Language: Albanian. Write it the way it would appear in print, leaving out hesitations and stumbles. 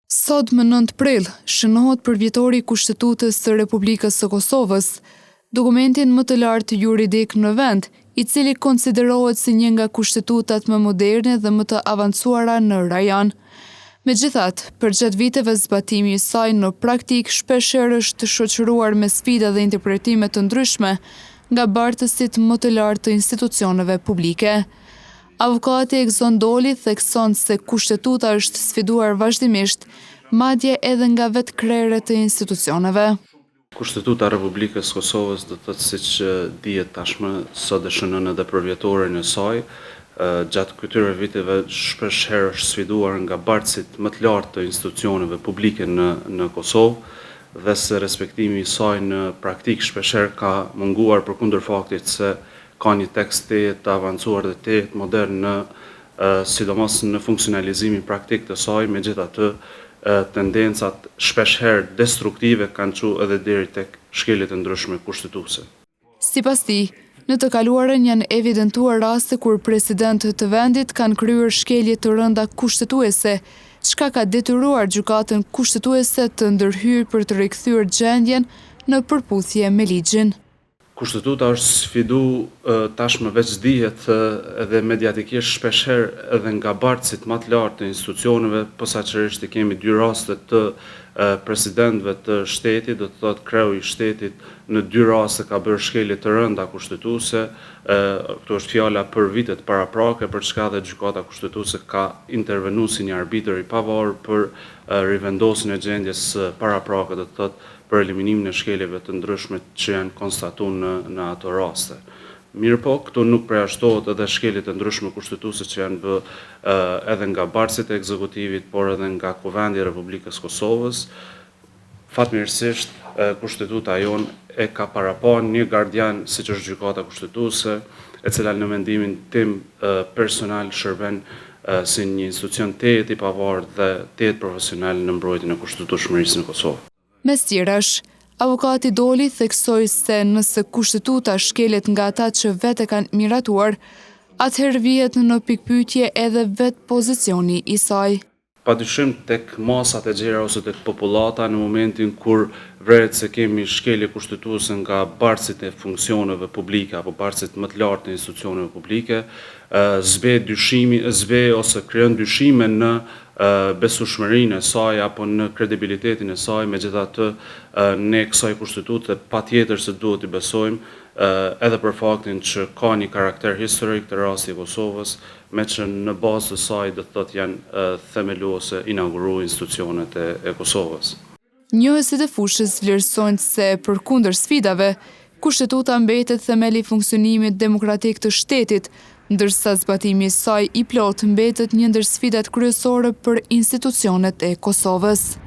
Sot më 9 prill, shënohet përvjetori i Kushtetutës së Republikës së Kosovës, dokumentin më të lartë juridik në vend, i cili konsiderohet si një nga kushtetutat më moderne dhe më të avancuara në rajon. Megjithatë, përgjatë viteve zbatimi i saj në praktik shpeshherë është shoqëruar me sfida dhe interpretime të ndryshme nga bartësit më të lartë të institucioneve publike. Avukati Egzon Doli thekson se kushtetuta është sfiduar vazhdimisht, madje edhe nga vetë krerët e institucioneve. Kushtetuta e Republikës së Kosovës do të thotë siç dihet tashmë sot e shënon edhe përvjetorin e saj. Gjatë këtyre viteve shpeshherë është sfiduar nga bartësit më të lartë të institucioneve publike në Kosovë dhe se respektimi i saj në praktik shpeshherë ka munguar përkundër faktit se ka një tekst të avancuar dhe të modern sidomos në funksionalizimin praktik të saj, megjithatë tendencat shpeshherë destruktive kanë çuar edhe deri tek shkeljet e ndryshme kushtetuese. Sipas tij, në të kaluarën janë evidentuar raste kur presidentët të vendit kanë kryer shkelje të rënda kushtetuese, çka ka detyruar gjykatën kushtetuese të ndërhyrë për të rikthyer gjendjen në përputhje me ligjin. Kushtetuta është sfidu tashmë veç dihet edhe mediatikisht shpeshherë edhe nga bartësit më të lartë të institucioneve, posaçërisht i kemi dy raste të presidentëve të shtetit, do të thotë kreu i shtetit në dy raste ka bërë shkelje të rënda kushtetuese. Këtu është fjala për vitet paraprake, për çka dhe gjykata kushtetuese ka intervenuar si një arbitër i pavarur për rivendosjen e gjendjes paraprake, do të thotë për eliminimin e shkeljeve të ndryshme që janë konstatuar në ato raste. Mirë po, këtu nuk përjashtohet edhe shkeljet e ndryshme kushtetuese që janë bë edhe nga bartësit e ekzekutivit, por edhe nga Kuvendi i Republikës Kosovës. Fatmirësisht, kushtetuta jon e ka parapa një gardian siç është gjykata kushtetuese, e cila në mendimin tim personal shërben si një institucion i pavarur dhe profesional në mbrojtjen e kushtetueshmërisë në Kosovë. Mes tjerash, avukati Doli theksoi se nëse kushtetuta shkelet nga ata që vetë kanë miratuar, atëherë vihet në pikpyetje edhe vetë pozicioni i saj. Padyshim tek masat e gjera ose tek popullata në momentin kur vret se kemi shkelje kushtetuese nga bartësit e funksioneve publike apo bartësit më të lartë të institucioneve publike, zbe ose krijon dyshime në besueshmërinë e saj apo në kredibilitetin e saj, megjithatë ne kësaj kushtetute patjetër se duhet i besojmë, edhe për faktin që ka një karakter historik të rasti i Kosovës, me që në bazë të saj do të thotë janë themelu ose inauguru institucionet e Kosovës. Njohësit e fushës vlerësojnë se përkundër sfidave, kushtetuta mbetet themeli i funksionimit demokratik të shtetit, ndërsa zbatimi i saj i plot mbetet një ndër sfidat kryesore për institucionet e Kosovës.